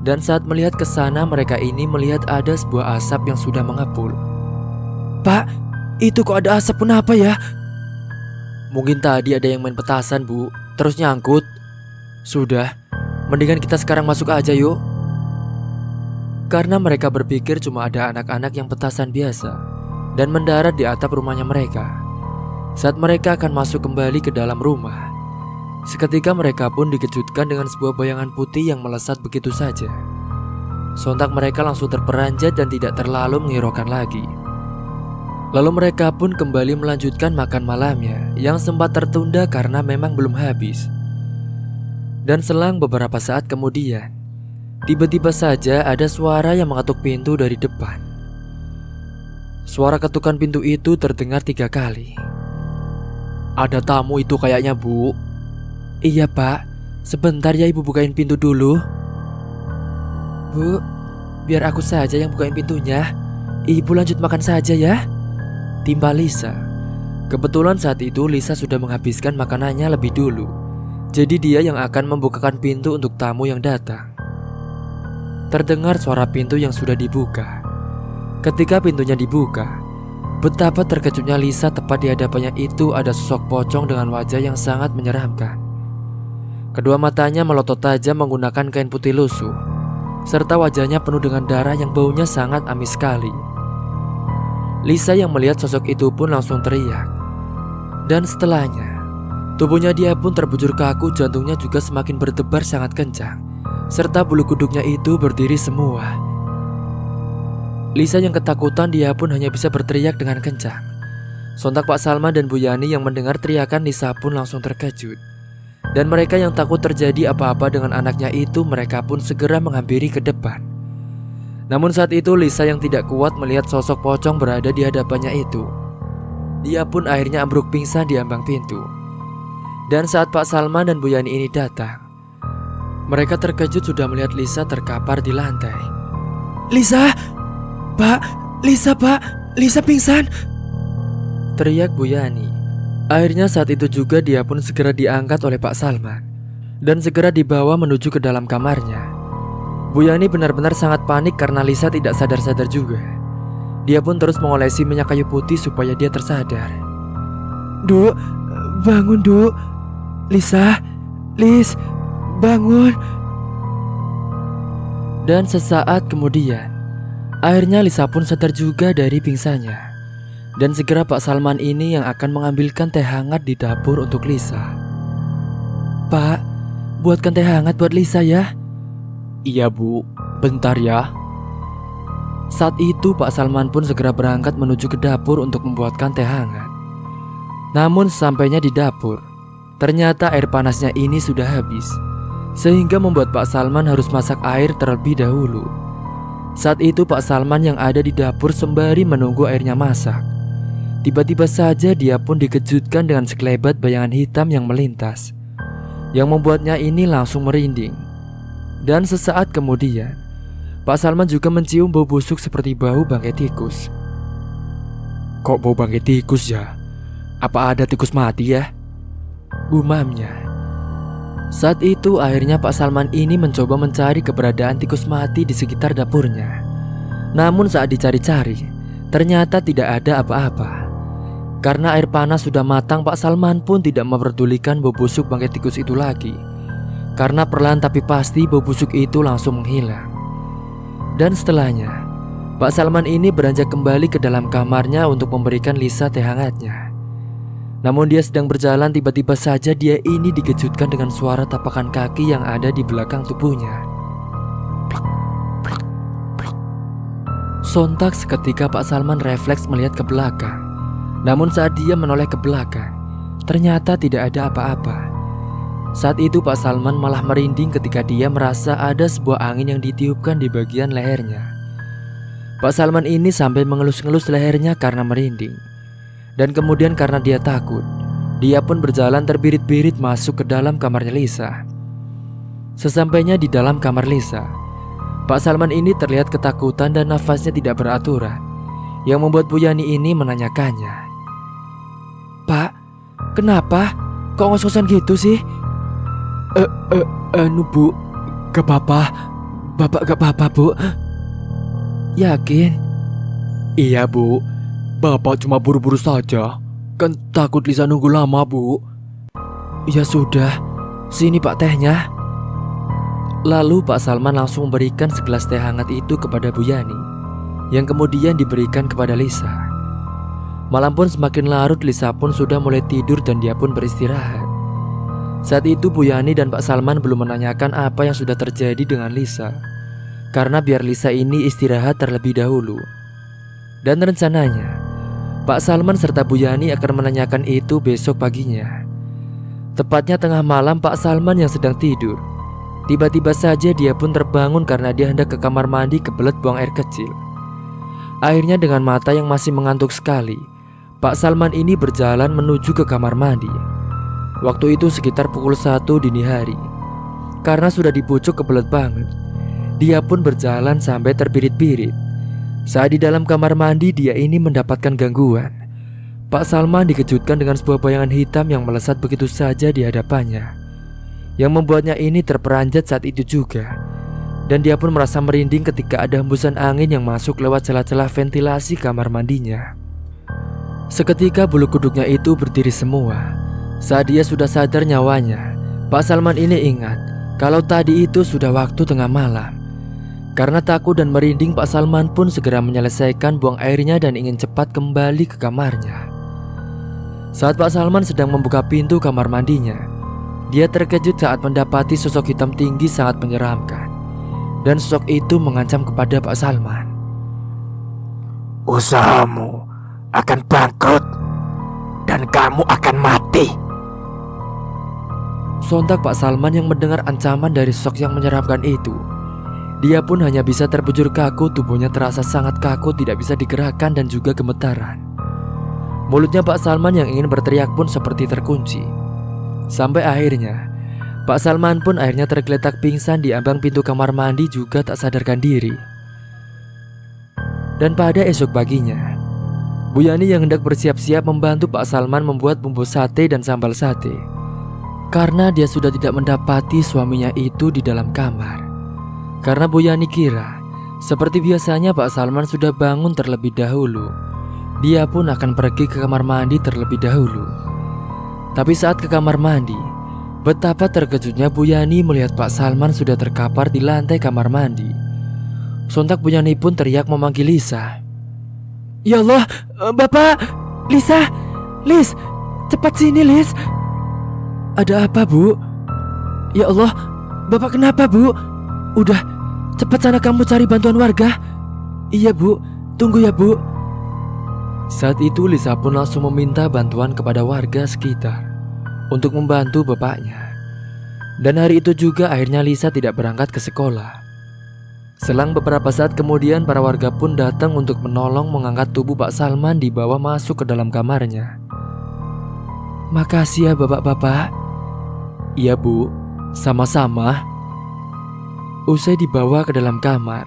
S1: Dan saat melihat ke sana, mereka ini melihat ada sebuah asap yang sudah mengepul. Pak, itu kok ada asap, kenapa ya? Mungkin tadi ada yang main petasan Bu, terus nyangkut. Sudah, mendingan kita sekarang masuk aja yuk. Karena mereka berpikir cuma ada anak-anak yang petasan biasa dan mendarat di atap rumahnya mereka. Saat mereka akan masuk kembali ke dalam rumah, seketika mereka pun dikejutkan dengan sebuah bayangan putih yang melesat begitu saja. Sontak mereka langsung terperanjat dan tidak terlalu menghiraukan lagi. Lalu mereka pun kembali melanjutkan makan malamnya yang sempat tertunda karena memang belum habis. Dan selang beberapa saat kemudian, tiba-tiba saja ada suara yang mengetuk pintu dari depan. Suara ketukan pintu itu terdengar 3 kali. Ada tamu itu kayaknya Bu. Iya Pak, sebentar ya Ibu bukain pintu dulu. Bu, biar aku saja yang bukain pintunya. Ibu lanjut makan saja ya, timba Lisa. Kebetulan saat itu Lisa sudah menghabiskan makanannya lebih dulu. Jadi dia yang akan membukakan pintu untuk tamu yang datang. Terdengar suara pintu yang sudah dibuka. Ketika pintunya dibuka, betapa terkejutnya Lisa tepat di hadapannya itu ada sosok pocong dengan wajah yang sangat menyeramkan. Kedua matanya melotot tajam menggunakan kain putih lusuh, serta wajahnya penuh dengan darah yang baunya sangat amis sekali. Lisa yang melihat sosok itu pun langsung teriak. Dan setelahnya, tubuhnya dia pun terbujur kaku, jantungnya juga semakin berdebar sangat kencang, serta bulu kuduknya itu berdiri semua. Lisa yang ketakutan dia pun hanya bisa berteriak dengan kencang. Sontak Pak Salman dan Bu Yani yang mendengar teriakan Lisa pun langsung terkejut. Dan mereka yang takut terjadi apa-apa dengan anaknya itu, mereka pun segera menghampiri ke depan. Namun saat itu Lisa yang tidak kuat melihat sosok pocong berada di hadapannya itu. Dia pun akhirnya ambruk pingsan di ambang pintu. Dan saat Pak Salman dan Bu Yani ini datang, mereka terkejut sudah melihat Lisa terkapar di lantai. Lisa! Pak! Lisa Pak! Lisa pingsan! Teriak Bu Yani. Akhirnya saat itu juga dia pun segera diangkat oleh Pak Salman dan segera dibawa menuju ke dalam kamarnya. Bu Yani benar-benar sangat panik karena Lisa tidak sadar-sadar juga. Dia pun terus mengolesi minyak kayu putih supaya dia tersadar. Duk, bangun Duk. Lisa, Lis, bangun. Dan sesaat kemudian, akhirnya Lisa pun sadar juga dari pingsannya. Dan segera Pak Salman ini yang akan mengambilkan teh hangat di dapur untuk Lisa. Pak, buatkan teh hangat buat Lisa ya. Iya Bu, bentar ya. Saat itu Pak Salman pun segera berangkat menuju ke dapur untuk membuatkan teh hangat. Namun sampainya di dapur, ternyata air panasnya ini sudah habis, sehingga membuat Pak Salman harus masak air terlebih dahulu. Saat itu Pak Salman yang ada di dapur sembari menunggu airnya masak, tiba-tiba saja dia pun dikejutkan dengan sekelebat bayangan hitam yang melintas, yang membuatnya ini langsung merinding. Dan sesaat kemudian, Pak Salman juga mencium bau busuk seperti bau bangkai tikus. Kok bau bangkai tikus ya? Apa ada tikus mati ya? Gumamnya. Saat itu akhirnya Pak Salman ini mencoba mencari keberadaan tikus mati di sekitar dapurnya. Namun saat dicari-cari, ternyata tidak ada apa-apa. Karena air panas sudah matang, Pak Salman pun tidak memperdulikan bau busuk bangkai tikus itu lagi. Karena perlahan tapi pasti bau busuk itu langsung menghilang. Dan setelahnya, Pak Salman ini beranjak kembali ke dalam kamarnya untuk memberikan Lisa teh hangatnya. Namun dia sedang berjalan, tiba-tiba saja dia ini dikejutkan dengan suara tapakan kaki yang ada di belakang tubuhnya. Plak, plak, plak. Sontak seketika Pak Salman refleks melihat ke belakang. Namun saat dia menoleh ke belakang, ternyata tidak ada apa-apa. Saat itu Pak Salman malah merinding ketika dia merasa ada sebuah angin yang ditiupkan di bagian lehernya. Pak Salman ini sampai mengelus-ngelus lehernya karena merinding. Dan kemudian karena dia takut, dia pun berjalan terbirit-birit masuk ke dalam kamarnya Lisa. Sesampainya di dalam kamar Lisa, Pak Salman ini terlihat ketakutan dan nafasnya tidak beraturan, yang membuat Bu Yani ini menanyakannya. Pak, kenapa? Kok ngos-ngosan gitu sih? Bu, gak apa-apa. Bapak gak apa-apa, Bu. Yakin? Iya, Bu. Bapak cuma buru-buru saja. Kan takut Lisa nunggu lama, Bu. Ya sudah, sini Pak tehnya. Lalu Pak Salman langsung memberikan segelas teh hangat itu kepada Bu Yani, yang kemudian diberikan kepada Lisa. Malam pun semakin larut, Lisa pun sudah mulai tidur dan dia pun beristirahat. Saat itu Bu Yani dan Pak Salman belum menanyakan apa yang sudah terjadi dengan Lisa, karena biar Lisa ini istirahat terlebih dahulu. Dan rencananya Pak Salman serta Bu Yani akan menanyakan itu besok paginya. Tepatnya tengah malam, Pak Salman yang sedang tidur, tiba-tiba saja dia pun terbangun karena dia hendak ke kamar mandi kebelet buang air kecil. Akhirnya dengan mata yang masih mengantuk sekali, Pak Salman ini berjalan menuju ke kamar mandi. Waktu itu sekitar pukul 1 dini hari. Karena sudah di pucuk kebelet banget, dia pun berjalan sampai terbirit-birit. Saat di dalam kamar mandi, dia ini mendapatkan gangguan. Pak Salman dikejutkan dengan sebuah bayangan hitam yang melesat begitu saja di hadapannya, yang membuatnya ini terperanjat saat itu juga. Dan dia pun merasa merinding ketika ada hembusan angin yang masuk lewat celah-celah ventilasi kamar mandinya. Seketika bulu kuduknya itu berdiri semua. Saat dia sudah sadar nyawanya, Pak Salman ini ingat kalau tadi itu sudah waktu tengah malam. Karena takut dan merinding, Pak Salman pun segera menyelesaikan buang airnya dan ingin cepat kembali ke kamarnya. Saat Pak Salman sedang membuka pintu kamar mandinya, dia terkejut saat mendapati sosok hitam tinggi sangat menyeramkan. Dan sosok itu mengancam kepada Pak Salman.
S2: Usahamu akan bangkrut dan kamu akan mati.
S1: Sontak Pak Salman yang mendengar ancaman dari sosok yang menyeramkan itu, dia pun hanya bisa terbujur kaku. Tubuhnya terasa sangat kaku, tidak bisa digerakkan dan juga gemetaran. Mulutnya Pak Salman yang ingin berteriak pun seperti terkunci. Sampai akhirnya Pak Salman pun akhirnya tergeletak pingsan di ambang pintu kamar mandi, juga tak sadarkan diri. Dan pada esok paginya, Bu Yani yang hendak bersiap-siap membantu Pak Salman membuat bumbu sate dan sambal sate, karena dia sudah tidak mendapati suaminya itu di dalam kamar. Karena Bu Yani kira seperti biasanya Pak Salman sudah bangun terlebih dahulu, dia pun akan pergi ke kamar mandi terlebih dahulu. Tapi saat ke kamar mandi, betapa terkejutnya Bu Yani melihat Pak Salman sudah terkapar di lantai kamar mandi. Sontak Bu Yani pun teriak memanggil Lisa. Ya Allah, Bapak, Lisa, Lis, cepat sini Lis. Ada apa Bu? Ya Allah, Bapak kenapa Bu? Udah, cepat sana kamu cari bantuan warga. Iya Bu, tunggu ya Bu. Saat itu Lisa pun langsung meminta bantuan kepada warga sekitar untuk membantu bapaknya. Dan hari itu juga akhirnya Lisa tidak berangkat ke sekolah. Selang beberapa saat kemudian, para warga pun datang untuk menolong mengangkat tubuh Pak Salman dibawa masuk ke dalam kamarnya. Makasih ya bapak-bapak. Iya Bu, sama-sama. Usai dibawa ke dalam kamar,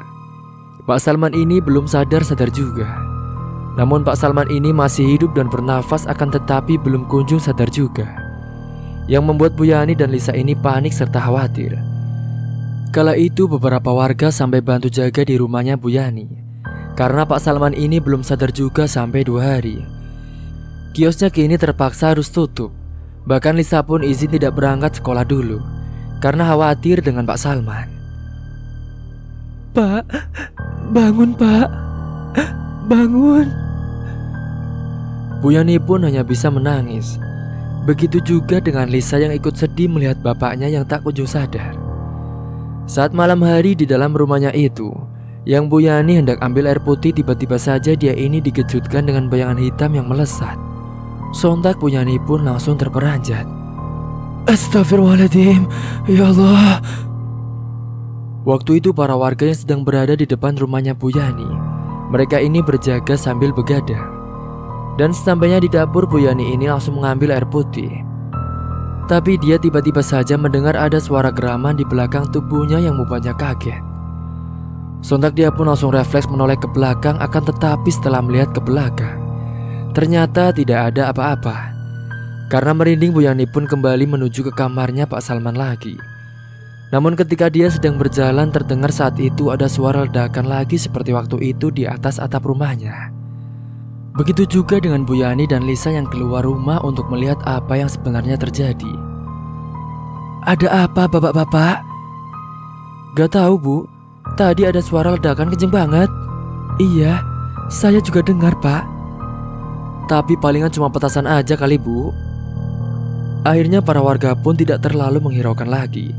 S1: Pak Salman ini belum sadar-sadar juga. Namun Pak Salman ini masih hidup dan bernafas, akan tetapi belum kunjung sadar juga, yang membuat Bu Yani dan Lisa ini panik serta khawatir. Kala itu beberapa warga sampai bantu jaga di rumahnya Bu Yani, karena Pak Salman ini belum sadar juga sampai 2 hari. Kiosnya kini terpaksa harus tutup. Bahkan Lisa pun izin tidak berangkat sekolah dulu karena khawatir dengan Pak Salman. Pak, bangun Pak, bangun. Bu Yani pun hanya bisa menangis. Begitu juga dengan Lisa yang ikut sedih melihat bapaknya yang tak kunjung sadar. Saat malam hari di dalam rumahnya itu, yang Bu Yani hendak ambil air putih, tiba-tiba saja dia ini dikejutkan dengan bayangan hitam yang melesat. Sontak Bu Yani pun langsung terperanjat. Astagfirullahaladzim, ya Allah. Waktu itu para warga yang sedang berada di depan rumahnya Bu Yani, mereka ini berjaga sambil begadang. Dan sesampainya di dapur, Bu Yani ini langsung mengambil air putih. Tapi dia tiba-tiba saja mendengar ada suara geraman di belakang tubuhnya yang membuatnya kaget. Sontak dia pun langsung refleks menoleh ke belakang, akan tetapi setelah melihat ke belakang, ternyata tidak ada apa-apa. Karena merinding, Bu Yani pun kembali menuju ke kamarnya Pak Salman lagi. Namun ketika dia sedang berjalan, terdengar saat itu ada suara ledakan lagi seperti waktu itu di atas atap rumahnya. Begitu juga dengan Bu Yani dan Lisa yang keluar rumah untuk melihat apa yang sebenarnya terjadi. Ada apa bapak-bapak? Gak tahu Bu, tadi ada suara ledakan kenceng banget. Iya, saya juga dengar Pak. Tapi palingan cuma petasan aja kali Bu. Akhirnya para warga pun tidak terlalu menghiraukan lagi,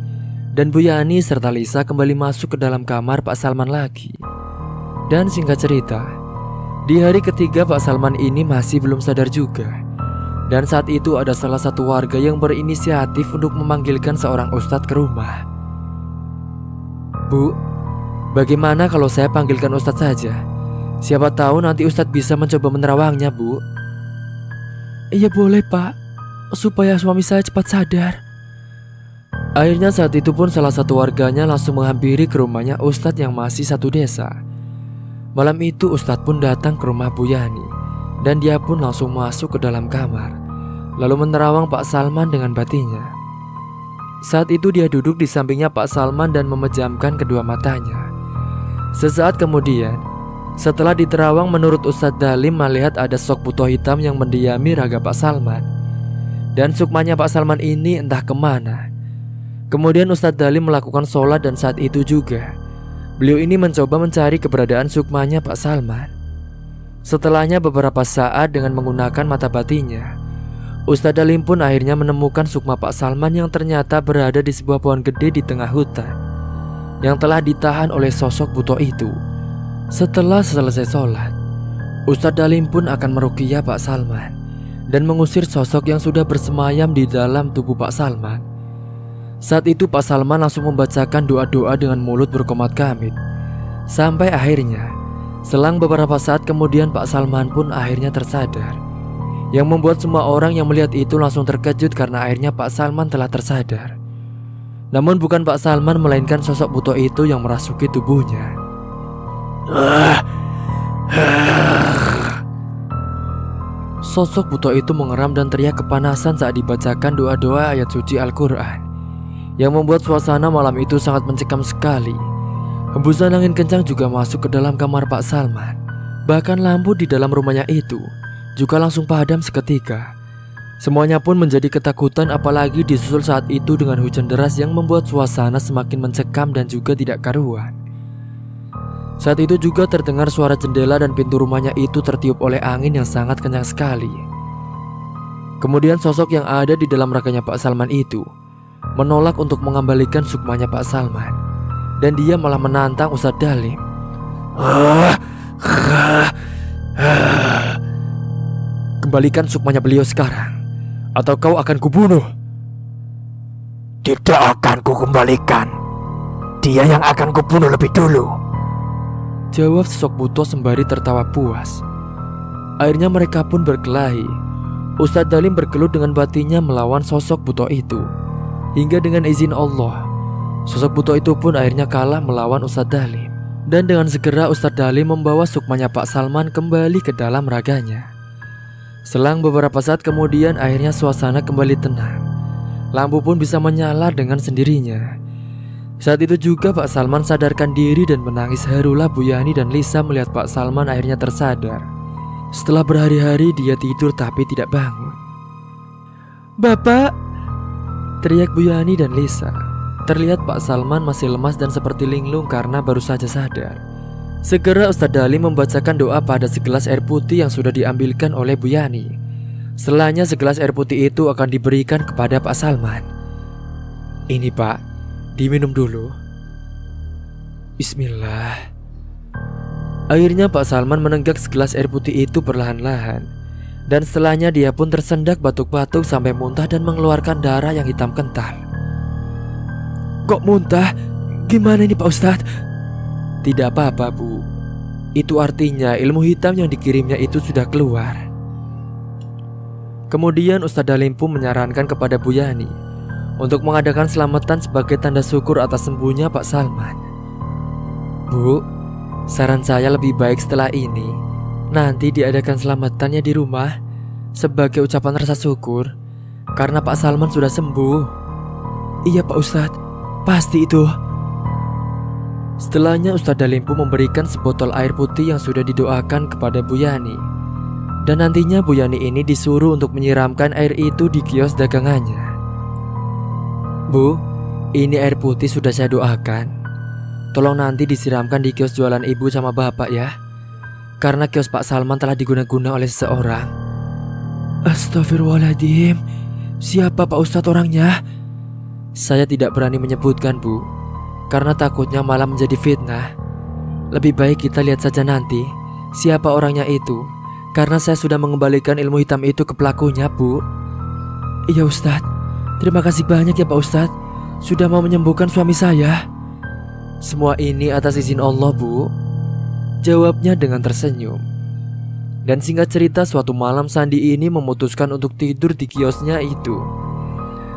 S1: dan Bu Yani serta Lisa kembali masuk ke dalam kamar Pak Salman lagi. Dan singkat cerita, di hari ketiga Pak Salman ini masih belum sadar juga. Dan saat itu ada salah satu warga yang berinisiatif untuk memanggilkan seorang ustadz ke rumah. Bu, bagaimana kalau saya panggilkan ustadz saja? Siapa tahu nanti ustadz bisa mencoba menerawangnya, Bu. Iya boleh Pak, supaya suami saya cepat sadar. Akhirnya saat itu pun salah satu warganya langsung menghampiri ke rumahnya ustadz yang masih satu desa. Malam itu ustadz pun datang ke rumah Bu Yani, dan dia pun langsung masuk ke dalam kamar, lalu menerawang Pak Salman dengan batinya. Saat itu dia duduk di sampingnya Pak Salman dan memejamkan kedua matanya. Sesaat kemudian, setelah diterawang, menurut Ustadz Dalim melihat ada sok buto hitam yang mendiami raga Pak Salman. Dan sukmanya Pak Salman ini entah kemana. Kemudian Ustadz Dalim melakukan sholat, dan saat itu juga beliau ini mencoba mencari keberadaan sukmanya Pak Salman. Setelahnya beberapa saat dengan menggunakan mata batinnya, Ustadz Dalim pun akhirnya menemukan sukma Pak Salman yang ternyata berada di sebuah pohon gede di tengah hutan, yang telah ditahan oleh sosok buto itu. Setelah selesai sholat, Ustadz Dalim pun akan meruqyah Pak Salman dan mengusir sosok yang sudah bersemayam di dalam tubuh Pak Salman. Saat itu Pak Salman langsung membacakan doa-doa dengan mulut berkomat kamit. Sampai akhirnya, selang beberapa saat kemudian Pak Salman pun akhirnya tersadar, yang membuat semua orang yang melihat itu langsung terkejut karena akhirnya Pak Salman telah tersadar. Namun bukan Pak Salman, melainkan sosok buto itu yang merasuki tubuhnya. Sosok buto itu mengeram dan teriak kepanasan saat dibacakan doa-doa ayat suci Al-Quran, yang membuat suasana malam itu sangat mencekam sekali. Hembusan angin kencang juga masuk ke dalam kamar Pak Salman. Bahkan lampu di dalam rumahnya itu juga langsung padam seketika. Semuanya pun menjadi ketakutan, apalagi disusul saat itu dengan hujan deras yang membuat suasana semakin mencekam dan juga tidak karuan. Saat itu juga terdengar suara jendela dan pintu rumahnya itu tertiup oleh angin yang sangat kencang sekali. Kemudian sosok yang ada di dalam raganya Pak Salman itu menolak untuk mengembalikan sukmanya Pak Salman, dan dia malah menantang Ustadz Dalim. Kembalikan sukmanya beliau sekarang, atau kau akan kubunuh.
S2: Tidak akan kukembalikan. Dia yang akan kubunuh lebih dulu,
S1: jawab sosok buto sembari tertawa puas. Akhirnya mereka pun berkelahi. Ustadz Dalim bergelut dengan batinya melawan sosok buto itu. Hingga dengan izin Allah, sosok buto itu pun akhirnya kalah melawan Ustadz Dalim. Dan dengan segera Ustadz Dalim membawa sukmanya Pak Salman kembali ke dalam raganya. Selang beberapa saat kemudian akhirnya suasana kembali tenang. Lampu pun bisa menyala dengan sendirinya. Saat itu juga Pak Salman sadarkan diri dan menangis harulah Bu Yani dan Lisa melihat Pak Salman akhirnya tersadar. Setelah berhari-hari dia tidur tapi tidak bangun. Bapak, teriak Bu Yani dan Lisa. Terlihat Pak Salman masih lemas dan seperti linglung karena baru saja sadar. Segera Ustadz Dalim membacakan doa pada segelas air putih yang sudah diambilkan oleh Bu Yani. Setelahnya segelas air putih itu akan diberikan kepada Pak Salman. Ini Pak, diminum dulu. Bismillah. Akhirnya Pak Salman menenggak segelas air putih itu perlahan-lahan. Dan setelahnya dia pun tersendak batuk-batuk sampai muntah dan mengeluarkan darah yang hitam kental. Kok muntah? Gimana ini Pak Ustadz? Tidak apa-apa Bu, itu artinya ilmu hitam yang dikirimnya itu sudah keluar. Kemudian Ustadz Dalim pun menyarankan kepada Bu Yani untuk mengadakan selamatan sebagai tanda syukur atas sembuhnya Pak Salman. Bu, saran saya lebih baik setelah ini nanti diadakan selamatannya di rumah sebagai ucapan rasa syukur karena Pak Salman sudah sembuh.
S2: Iya Pak Ustadz, pasti itu.
S1: Setelahnya Ustadz Dalimpu memberikan sebotol air putih yang sudah didoakan kepada Bu Yani. Dan nantinya Bu Yani ini disuruh untuk menyiramkan air itu di kios dagangannya. Bu, ini air putih sudah saya doakan. Tolong nanti disiramkan di kios jualan ibu sama bapak ya. Karena kios Pak Salman telah diguna-guna oleh seseorang.
S2: Astagfirullahaladzim. Siapa Pak Ustadz orangnya?
S1: Saya tidak berani menyebutkan Bu, karena takutnya malah menjadi fitnah. Lebih baik kita lihat saja nanti siapa orangnya itu, karena saya sudah mengembalikan ilmu hitam itu ke pelakunya Bu.
S2: Iya Ustadz, terima kasih banyak ya Pak Ustadz, sudah mau menyembuhkan suami saya.
S1: Semua ini atas izin Allah Bu, jawabnya dengan tersenyum. Dan singkat cerita, suatu malam Sandi ini memutuskan untuk tidur di kiosnya itu,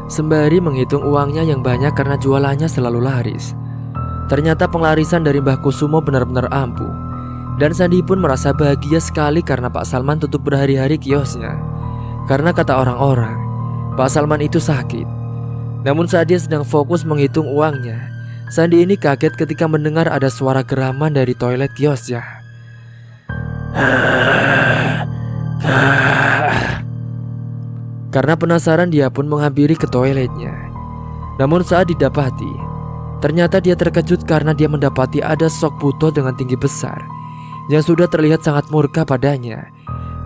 S1: sembari menghitung uangnya yang banyak karena jualannya selalu laris. Ternyata penglarisan dari Mbah Kusumo benar-benar ampuh. Dan Sandi pun merasa bahagia sekali karena Pak Salman tutup berhari-hari kiosnya. Karena kata orang-orang, Pak Salman itu sakit. Namun saat dia sedang fokus menghitung uangnya, Sandi ini kaget ketika mendengar ada suara geraman dari toilet kiosnya. Karena penasaran, dia pun menghampiri ke toiletnya. Namun saat didapati, ternyata dia terkejut karena dia mendapati ada sok buto dengan tinggi besar yang sudah terlihat sangat murka padanya.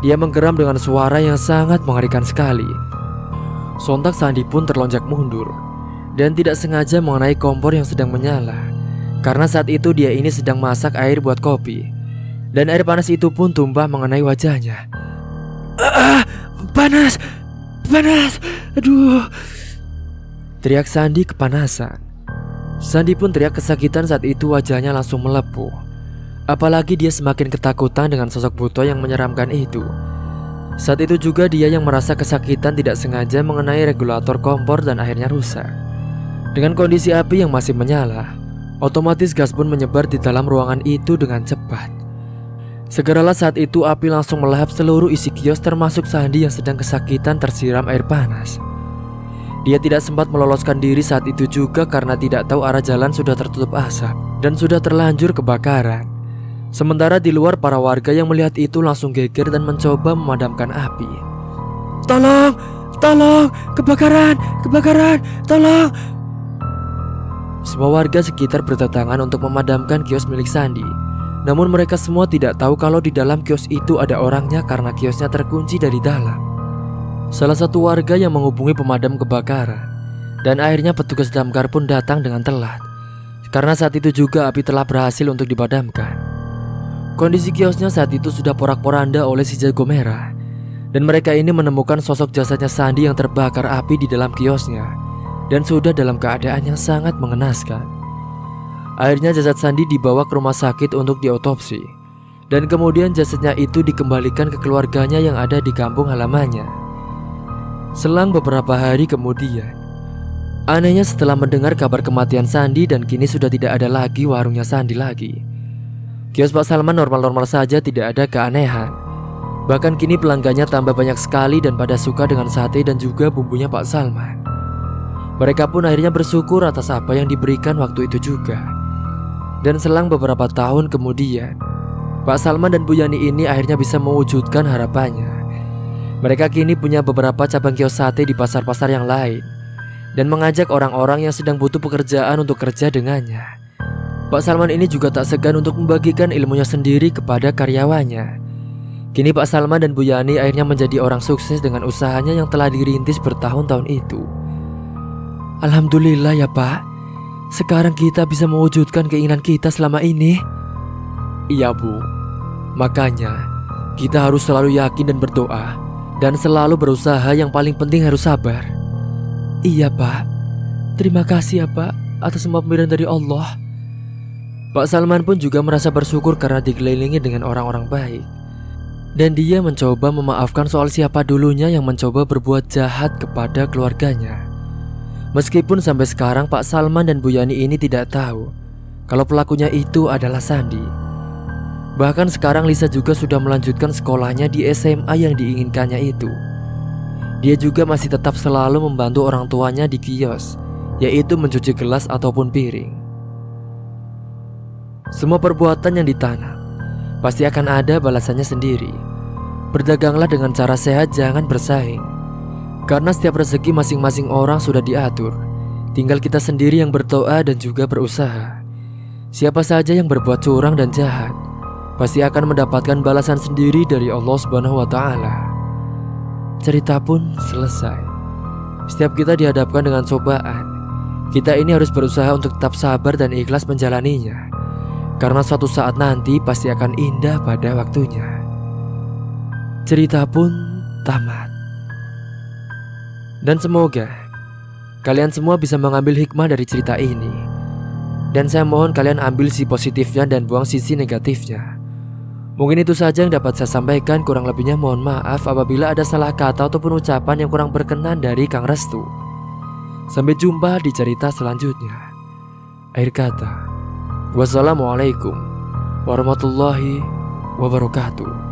S1: Dia menggeram dengan suara yang sangat mengerikan sekali. Sontak Sandi pun terlonjak mundur dan tidak sengaja mengenai kompor yang sedang menyala. Karena saat itu dia ini sedang masak air buat kopi, dan air panas itu pun tumpah mengenai wajahnya.
S2: Panas, panas, aduh.
S1: Teriak Sandi kepanasan. Sandi pun teriak kesakitan saat itu, wajahnya langsung melepuh. Apalagi dia semakin ketakutan dengan sosok buto yang menyeramkan itu. Saat itu juga dia yang merasa kesakitan tidak sengaja mengenai regulator kompor dan akhirnya rusak. Dengan kondisi api yang masih menyala, otomatis gas pun menyebar di dalam ruangan itu dengan cepat. Segeralah saat itu api langsung melahap seluruh isi kios termasuk Sandi yang sedang kesakitan tersiram air panas. Dia tidak sempat meloloskan diri saat itu juga karena tidak tahu arah jalan sudah tertutup asap dan sudah terlanjur kebakaran. Sementara di luar, para warga yang melihat itu langsung geger dan mencoba memadamkan api.
S2: Tolong, tolong, kebakaran, kebakaran, tolong.
S1: Semua warga sekitar berdatangan untuk memadamkan kios milik Sandi. Namun mereka semua tidak tahu kalau di dalam kios itu ada orangnya karena kiosnya terkunci dari dalam. Salah satu warga yang menghubungi pemadam kebakaran, dan akhirnya petugas damkar pun datang dengan telat. Karena saat itu juga api telah berhasil untuk dipadamkan. Kondisi kiosnya saat itu sudah porak-poranda oleh si jago merah, dan mereka ini menemukan sosok jasadnya Sandi yang terbakar api di dalam kiosnya, dan sudah dalam keadaan yang sangat mengenaskan. Akhirnya jasad Sandi dibawa ke rumah sakit untuk diotopsi, dan kemudian jasadnya itu dikembalikan ke keluarganya yang ada di kampung halamannya. Selang beberapa hari kemudian, anehnya setelah mendengar kabar kematian Sandi dan kini sudah tidak ada lagi warungnya Sandi lagi, kios Pak Salman normal-normal saja, tidak ada keanehan. Bahkan kini pelanggannya tambah banyak sekali dan pada suka dengan sate dan juga bumbunya Pak Salman. Mereka pun akhirnya bersyukur atas apa yang diberikan waktu itu juga. Dan selang beberapa tahun kemudian, Pak Salman dan Bu Yani ini akhirnya bisa mewujudkan harapannya. Mereka kini punya beberapa cabang kios sate di pasar-pasar yang lain, dan mengajak orang-orang yang sedang butuh pekerjaan untuk kerja dengannya. Pak Salman ini juga tak segan untuk membagikan ilmunya sendiri kepada karyawannya. Kini Pak Salman dan Bu Yani akhirnya menjadi orang sukses dengan usahanya yang telah dirintis bertahun-tahun itu.
S2: Alhamdulillah ya Pak, sekarang kita bisa mewujudkan keinginan kita selama ini.
S1: Iya Bu, makanya kita harus selalu yakin dan berdoa, dan selalu berusaha, yang paling penting harus sabar.
S2: Iya Pak, terima kasih ya Pak atas semua pemberian dari Allah.
S1: Pak Salman pun juga merasa bersyukur karena dikelilingi dengan orang-orang baik, dan dia mencoba memaafkan soal siapa dulunya yang mencoba berbuat jahat kepada keluarganya. Meskipun sampai sekarang Pak Salman dan Bu Yani ini tidak tahu kalau pelakunya itu adalah Sandi. Bahkan sekarang Lisa juga sudah melanjutkan sekolahnya di SMA yang diinginkannya itu. Dia juga masih tetap selalu membantu orang tuanya di kios, yaitu mencuci gelas ataupun piring. Semua perbuatan yang ditanam pasti akan ada balasannya sendiri. Berdaganglah dengan cara sehat, jangan bersaing. Karena setiap rezeki masing-masing orang sudah diatur. Tinggal kita sendiri yang berdoa dan juga berusaha. Siapa saja yang berbuat curang dan jahat pasti akan mendapatkan balasan sendiri dari Allah Subhanahu wa Ta'ala. Cerita pun selesai. Setiap kita dihadapkan dengan cobaan, kita ini harus berusaha untuk tetap sabar dan ikhlas menjalaninya. Karena suatu saat nanti pasti akan indah pada waktunya. Cerita pun tamat. Dan semoga kalian semua bisa mengambil hikmah dari cerita ini. Dan saya mohon kalian ambil sisi positifnya dan buang sisi negatifnya. Mungkin itu saja yang dapat saya sampaikan. Kurang lebihnya mohon maaf apabila ada salah kata ataupun ucapan yang kurang berkenan dari Kang Restu. Sampai jumpa di cerita selanjutnya. Akhir kata, wassalamualaikum warahmatullahi wabarakatuh.